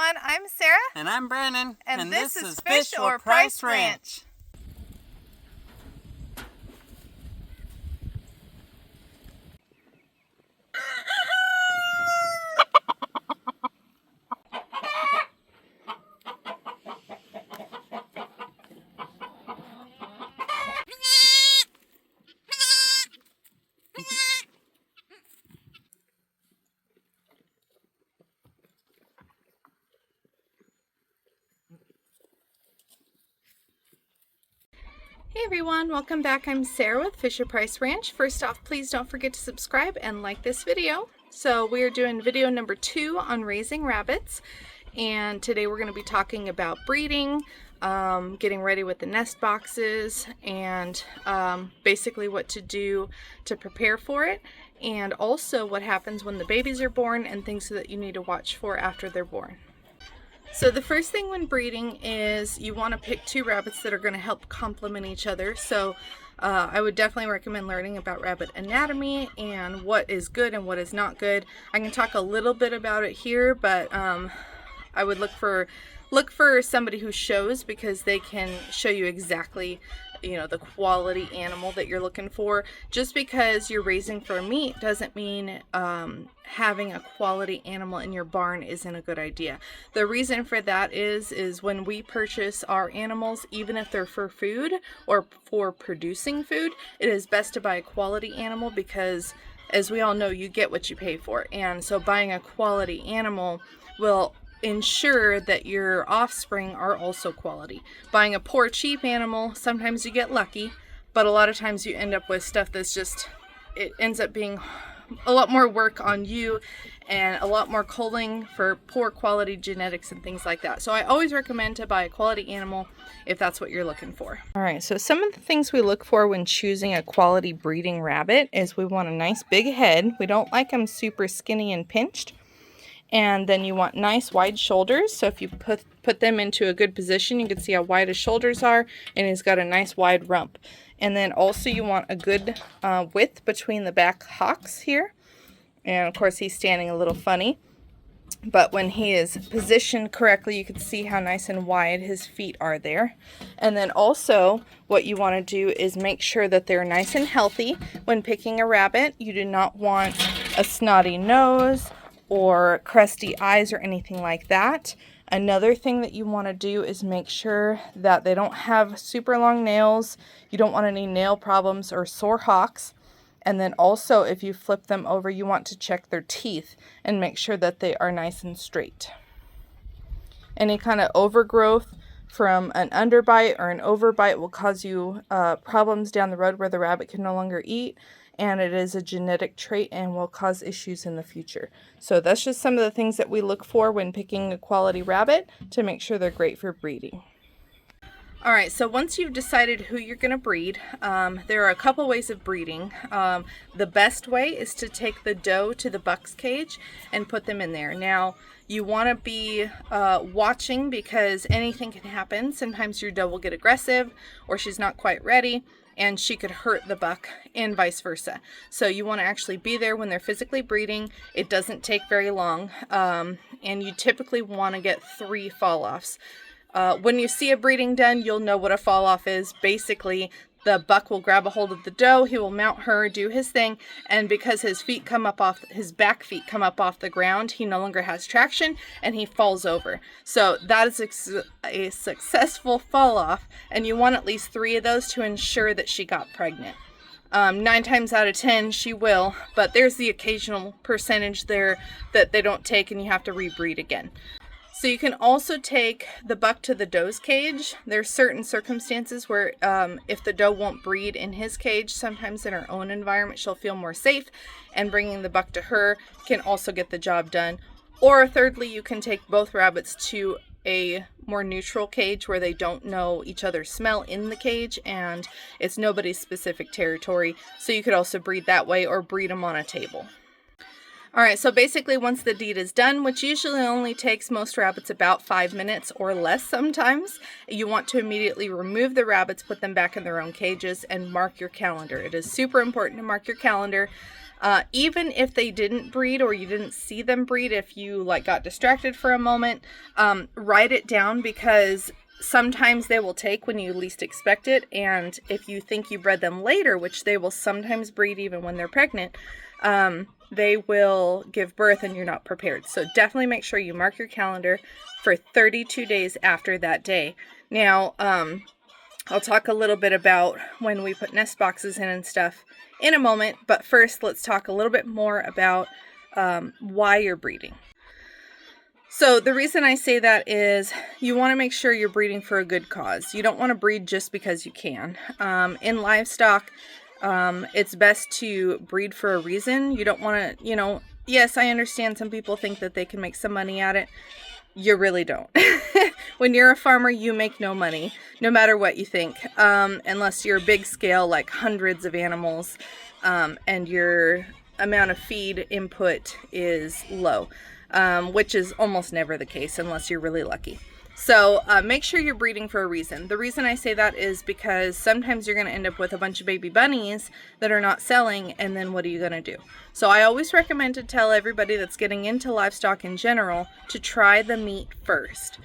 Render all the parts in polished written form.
everyone, I'm Sarah. And I'm Brandon. And this is Fish or Price Ranch. Hey everyone, welcome back. I'm Sarah with Fish or Price Ranch. First off, please don't forget to subscribe and like this video. So we are doing video number 2 on raising rabbits, and today we're going to be talking about breeding, getting ready with the nest boxes, and basically what to do to prepare for it, and also what happens when the babies are born and things that you need to watch for after they're born. So the first thing when breeding is you want to pick 2 rabbits that are going to help complement each other. So I would definitely recommend learning about rabbit anatomy and what is good and what is not good. I can talk a little bit about it here, but I would look for somebody who shows, because they can show you exactly, you know, the quality animal that you're looking for. Just because you're raising for meat doesn't mean having a quality animal in your barn isn't a good idea. The reason for that is when we purchase our animals, even if they're for food or for producing food, it is best to buy a quality animal, because as we all know, you get what you pay for. And so buying a quality animal will ensure that your offspring are also quality. Buying a poor, cheap animal, sometimes you get lucky, but a lot of times you end up with stuff that's just, it ends up being a lot more work on you and a lot more culling for poor quality genetics and things like that. So I always recommend to buy a quality animal if that's what you're looking for. All right, so some of the things we look for when choosing a quality breeding rabbit is we want a nice big head. We don't like them super skinny and pinched. And then you want nice wide shoulders. So if you put them into a good position, you can see how wide his shoulders are, and he's got a nice wide rump. And then also you want a good width between the back hocks here. And of course he's standing a little funny, but when he is positioned correctly, you can see how nice and wide his feet are there. And then also what you want to do is make sure that they're nice and healthy. When picking a rabbit, you do not want a snotty nose or crusty eyes or anything like that. Another thing that you want to do is make sure that they don't have super long nails. You don't want any nail problems or sore hocks. And then also, if you flip them over, you want to check their teeth and make sure that they are nice and straight. Any kind of overgrowth from an underbite or an overbite will cause you problems down the road where the rabbit can no longer eat. And it is a genetic trait and will cause issues in the future. So that's just some of the things that we look for when picking a quality rabbit to make sure they're great for breeding. All right, so once you've decided who you're going to breed, there are a couple ways of breeding. The best way is to take the doe to the buck's cage and put them in there. Now, you want to be watching, because anything can happen. Sometimes your doe will get aggressive or she's not quite ready, and she could hurt the buck, and vice versa. So you want to actually be there when they're physically breeding. It doesn't take very long, and you typically want to get 3 fall-offs. When you see a breeding done, you'll know what a fall-off is. Basically, the buck will grab a hold of the doe, he will mount her, do his thing, and because his back feet come up off the ground, he no longer has traction and he falls over. So that is a successful fall off, and you want at least 3 of those to ensure that she got pregnant. 9 times out of 10 she will, but there's the occasional percentage there that they don't take and you have to rebreed again. So you can also take the buck to the doe's cage. There's certain circumstances where if the doe won't breed in his cage, sometimes in her own environment she'll feel more safe, and bringing the buck to her can also get the job done. Or thirdly, you can take both rabbits to a more neutral cage where they don't know each other's smell in the cage and it's nobody's specific territory. So you could also breed that way or breed them on a table. Alright, so basically once the deed is done, which usually only takes most rabbits about 5 minutes or less sometimes, you want to immediately remove the rabbits, put them back in their own cages, and mark your calendar. It is super important to mark your calendar. Even if they didn't breed or you didn't see them breed, if you like got distracted for a moment, write it down, because sometimes they will take when you least expect it. And if you think you bred them later, which they will sometimes breed even when they're pregnant, they will give birth and you're not prepared. So definitely make sure you mark your calendar for 32 days after that day. Now, I'll talk a little bit about when we put nest boxes in and stuff in a moment, but first let's talk a little bit more about why you're breeding. So the reason I say that is you want to make sure you're breeding for a good cause. You don't want to breed just because you can. In livestock, it's best to breed for a reason. You don't want to, yes, I understand some people think that they can make some money at it. You really don't. When you're a farmer, you make no money, no matter what you think, unless you're big scale, like hundreds of animals, and your amount of feed input is low, which is almost never the case unless you're really lucky. So make sure you're breeding for a reason. The reason I say that is because sometimes you're going to end up with a bunch of baby bunnies that are not selling, and then what are you going to do? So I always recommend to tell everybody that's getting into livestock in general to try the meat first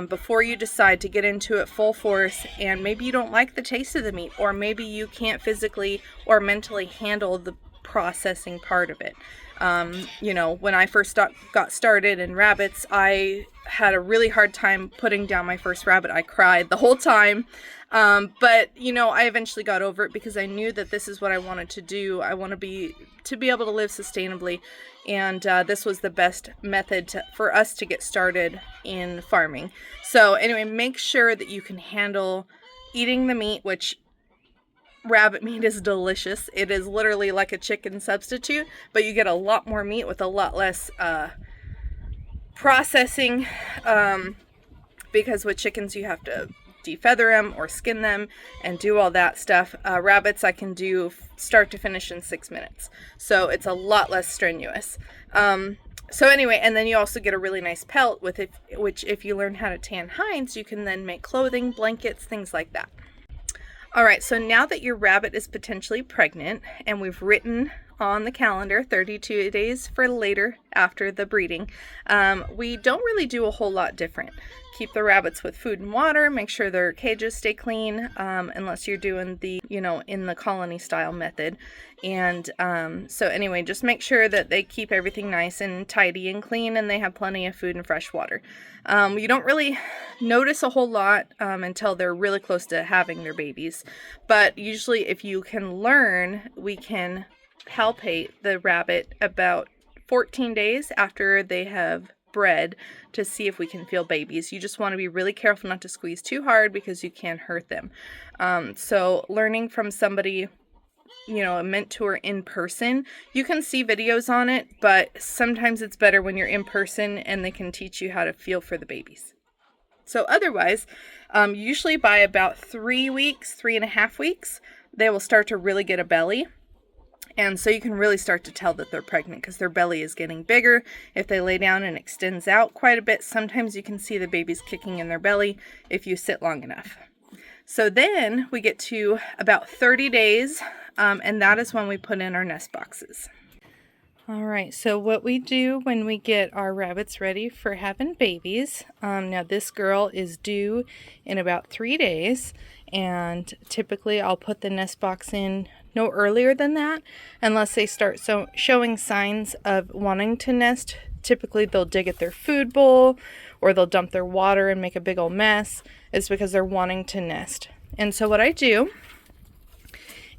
before you decide to get into it full force, and maybe you don't like the taste of the meat, or maybe you can't physically or mentally handle the processing part of it. When I first got started in rabbits, I had a really hard time putting down my first rabbit. I cried the whole time. But I eventually got over it because I knew that this is what I wanted to do. I want to be able to live sustainably. And this was the best method for us to get started in farming. So anyway, make sure that you can handle eating the meat, which rabbit meat is delicious. It is literally like a chicken substitute, but you get a lot more meat with a lot less processing, because with chickens you have to defeather them or skin them and do all that stuff. Rabbits I can do start to finish in 6 minutes, so it's a lot less strenuous. So anyway, and then you also get a really nice pelt with it, which if you learn how to tan hinds, you can then make clothing, blankets, things like that. All right, so now that your rabbit is potentially pregnant, and we've written on the calendar 32 days for later after the breeding, we don't really do a whole lot different. Keep the rabbits with food and water, make sure their cages stay clean, unless you're doing the, in the colony style method. And so anyway, just make sure that they keep everything nice and tidy and clean, and they have plenty of food and fresh water. You don't really notice a whole lot until they're really close to having their babies. But usually if you can learn, we can palpate the rabbit about 14 days after they have bred to see if we can feel babies. You just want to be really careful not to squeeze too hard because you can hurt them. So learning from somebody, a mentor in person, you can see videos on it, but sometimes it's better when you're in person and they can teach you how to feel for the babies. So otherwise, usually by about 3 weeks, 3.5 weeks, they will start to really get a belly. And so you can really start to tell that they're pregnant because their belly is getting bigger. If they lay down and extends out quite a bit, sometimes you can see the babies kicking in their belly if you sit long enough. So then we get to about 30 days, and that is when we put in our nest boxes. All right, so what we do when we get our rabbits ready for having babies, now this girl is due in about 3 days, and typically I'll put the nest box in no earlier than that, unless they start showing signs of wanting to nest. Typically they'll dig at their food bowl or they'll dump their water and make a big old mess. It's because they're wanting to nest. And so what I do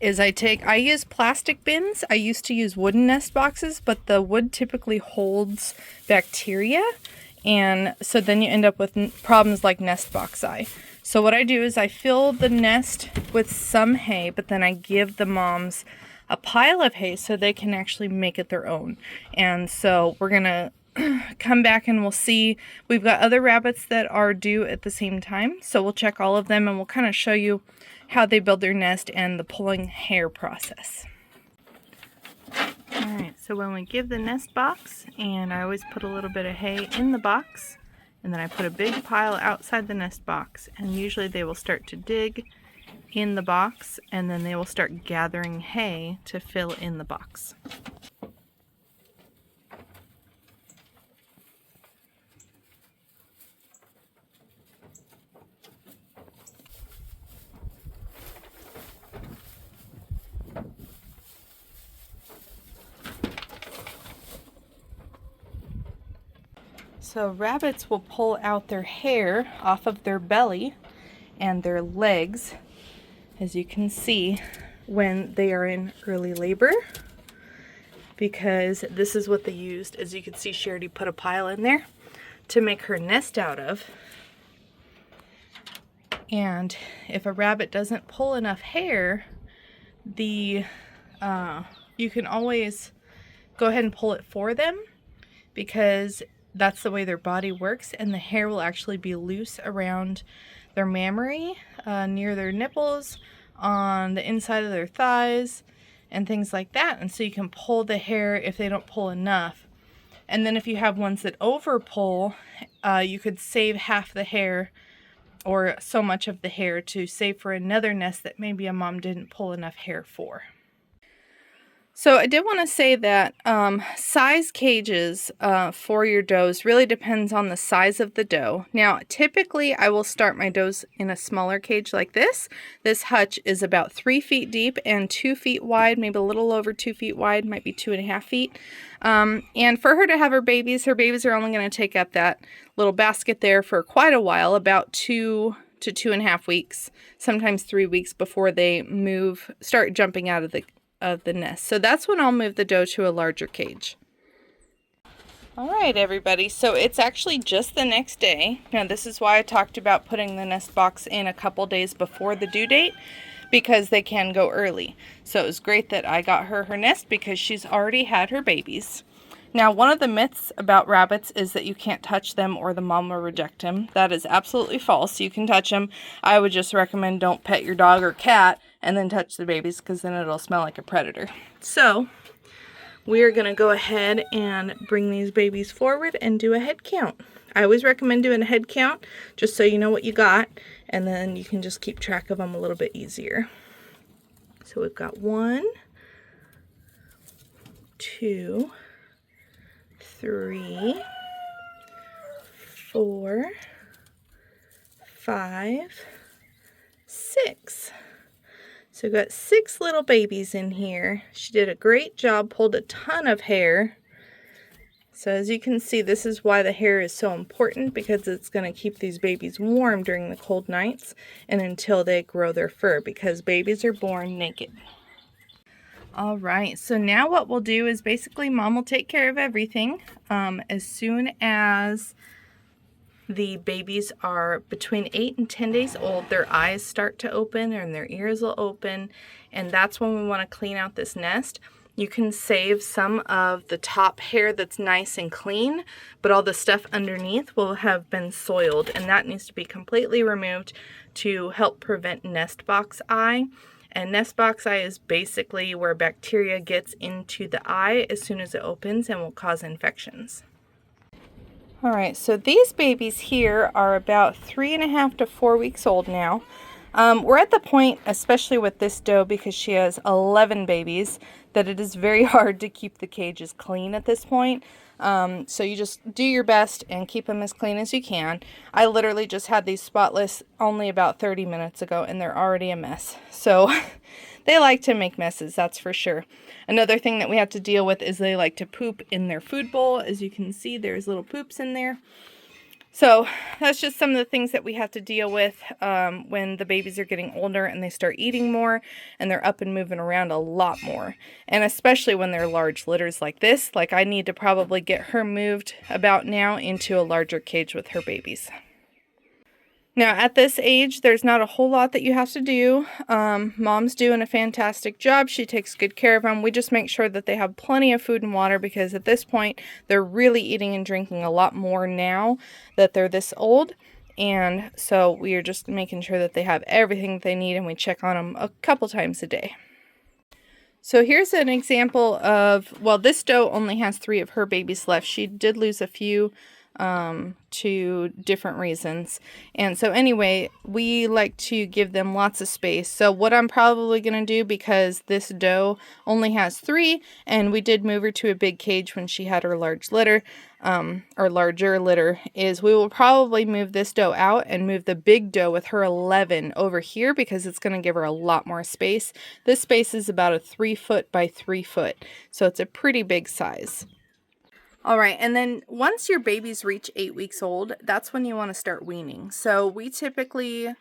is I use plastic bins. I used to use wooden nest boxes, but the wood typically holds bacteria, and so then you end up with problems like nest box eye. So what I do is I fill the nest with some hay, but then I give the moms a pile of hay so they can actually make it their own. And so we're gonna come back and we'll see. We've got other rabbits that are due at the same time, so we'll check all of them and we'll kind of show you how they build their nest and the pulling hair process. Alright, so when we give the nest box, and I always put a little bit of hay in the box, and then I put a big pile outside the nest box, and usually they will start to dig in the box, and then they will start gathering hay to fill in the box. So rabbits will pull out their hair off of their belly and their legs, as you can see, when they are in early labor, because this is what they used. As you can see, she already put a pile in there to make her nest out of. And if a rabbit doesn't pull enough hair, you can always go ahead and pull it for them, because that's the way their body works, and the hair will actually be loose around their mammary, near their nipples, on the inside of their thighs, and things like that. And so you can pull the hair if they don't pull enough. And then if you have ones that over pull, you could save half the hair, or so much of the hair, to save for another nest that maybe a mom didn't pull enough hair for. So I did want to say that size cages for your does really depends on the size of the doe. Now, typically I will start my does in a smaller cage like this. This hutch is about 3 feet deep and 2 feet wide, maybe a little over 2 feet wide, might be 2.5 feet. And for her to have her babies are only going to take up that little basket there for quite a while, about 2 to 2.5 weeks, sometimes 3 weeks before they start jumping out of the nest. So that's when I'll move the doe to a larger cage. All right, everybody, so it's actually just the next day. Now, this is why I talked about putting the nest box in a couple days before the due date, because they can go early. So it was great that I got her nest, because she's already had her babies. Now, one of the myths about rabbits is that you can't touch them or the mom will reject them. That is absolutely false. You can touch them. I would just recommend don't pet your dog or cat and then touch the babies, because then it'll smell like a predator. So we're going to go ahead and bring these babies forward and do a head count. I always recommend doing a head count just so you know what you got, and then you can just keep track of them a little bit easier. So we've got 1, 2, 3, 4, 5, 6. So we've got 6 little babies in here. She did a great job, pulled a ton of hair. So as you can see, this is why the hair is so important, because it's going to keep these babies warm during the cold nights and until they grow their fur, because babies are born naked. All right, so now what we'll do is basically mom will take care of everything. As soon as the babies are between 8 and 10 days old, their eyes start to open and their ears will open, and that's when we want to clean out this nest. You can save some of the top hair that's nice and clean, but all the stuff underneath will have been soiled, and that needs to be completely removed to help prevent nest box eye. And nest box eye is basically where bacteria gets into the eye as soon as it opens and will cause infections. All right, so these babies here are about 3.5 to 4 weeks old now. We're at the point, especially with this doe, because she has 11 babies, that it is very hard to keep the cages clean at this point. So you just do your best and keep them as clean as you can. I literally just had these spotless only about 30 minutes ago, and they're already a mess. So they like to make messes, that's for sure. Another thing that we have to deal with is they like to poop in their food bowl. As you can see, there's little poops in there. So that's just some of the things that we have to deal with when the babies are getting older and they start eating more and they're up and moving around a lot more. And especially when they're large litters like this, like I need to probably get her moved about now into a larger cage with her babies. Now at this age, there's not a whole lot that you have to do. Mom's doing a fantastic job. She takes good care of them. We just make sure that they have plenty of food and water, because at this point, they're really eating and drinking a lot more now that they're this old. And so we are just making sure that they have everything that they need, and we check on them a couple times a day. So here's an example of, well, this doe only has 3 of her babies left. She did lose a few to different reasons. And so anyway, we like to give them lots of space. So what I'm probably going to do, because this doe only has 3, and we did move her to a big cage when she had her large litter, or larger litter, is we will probably move this doe out and move the big doe with her 11 over here, because it's going to give her a lot more space. This space is about a 3 foot by 3 foot, so it's a pretty big size. All right, and then once your babies reach 8 weeks old, that's when you want to start weaning. So we typically,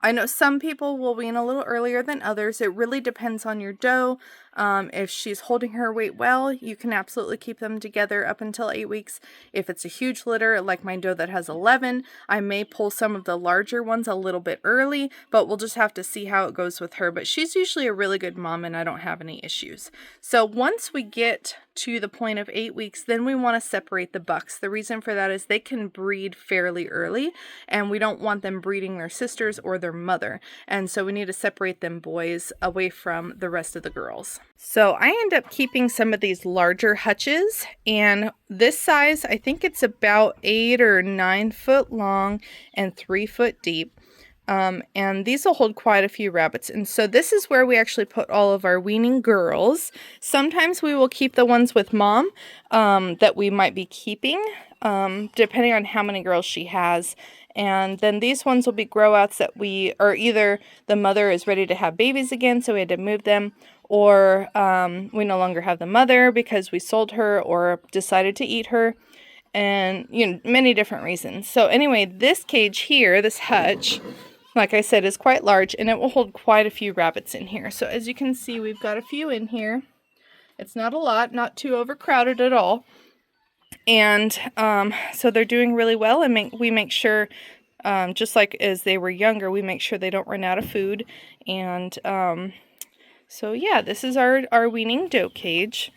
I know some people will wean a little earlier than others. It really depends on your doe. If she's holding her weight well, you can absolutely keep them together up until 8 weeks. If it's a huge litter, like my doe that has 11, I may pull some of the larger ones a little bit early, but we'll just have to see how it goes with her. But she's usually a really good mom, and I don't have any issues. So once we get to the point of 8 weeks, then we want to separate the bucks. The reason for that is they can breed fairly early, and we don't want them breeding their sisters or their mother. And so we need to separate them boys away from the rest of the girls. So I end up keeping some of these larger hutches, and this size, I think it's about 8 or 9 foot long and 3 foot deep. And these will hold quite a few rabbits. And so this is where we actually put all of our weaning girls. Sometimes we will keep the ones with mom that we might be keeping, depending on how many girls she has. And then these ones will be grow outs that we, or either the mother is ready to have babies again, so we had to move them, or we no longer have the mother because we sold her or decided to eat her. And, you know, many different reasons. So anyway, this cage here, this hutch, like I said, is quite large, and it will hold quite a few rabbits in here. So as you can see, we've got a few in here. It's not a lot, not too overcrowded at all. And so they're doing really well, and we make sure, just like as they were younger, we make sure they don't run out of food. And so yeah, this is our weaning doe cage.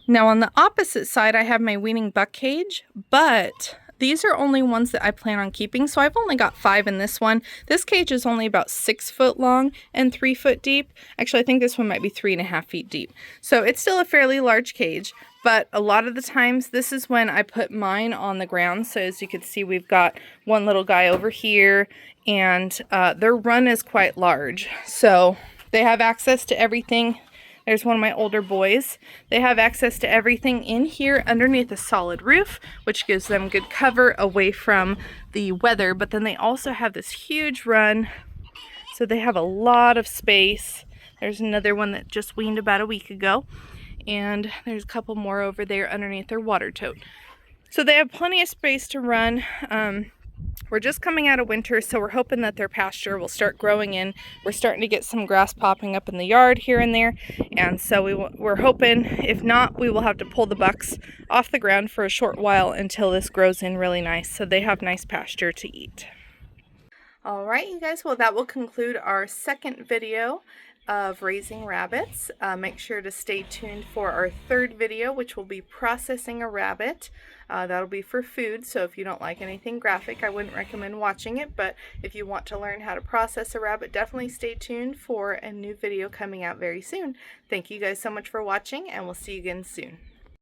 Now on the opposite side, I have my weaning buck cage, but these are only ones that I plan on keeping, so I've only got 5 in this one. This cage is only about 6 foot long and 3 foot deep. Actually, I think this one might be 3.5 feet deep. So it's still a fairly large cage, but a lot of the times this is when I put mine on the ground. So as you can see, we've got one little guy over here, and their run is quite large. So they have access to everything. There's one of my older boys. They have access to everything in here underneath a solid roof, which gives them good cover away from the weather. But then they also have this huge run, so they have a lot of space. There's another one that just weaned about a week ago, and there's a couple more over there underneath their water tote. So they have plenty of space to run. We're just coming out of winter, so we're hoping that their pasture will start growing in. We're starting to get some grass popping up in the yard here and there, and so we're hoping, if not, we will have to pull the bucks off the ground for a short while until this grows in really nice, so they have nice pasture to eat. All right, you guys, well, that will conclude our second video of raising rabbits. Make sure to stay tuned for our third video, which will be processing a rabbit. That'll be for food, so if you don't like anything graphic, I wouldn't recommend watching it, but if you want to learn how to process a rabbit, definitely stay tuned for a new video coming out very soon. Thank you guys so much for watching, and we'll see you again soon.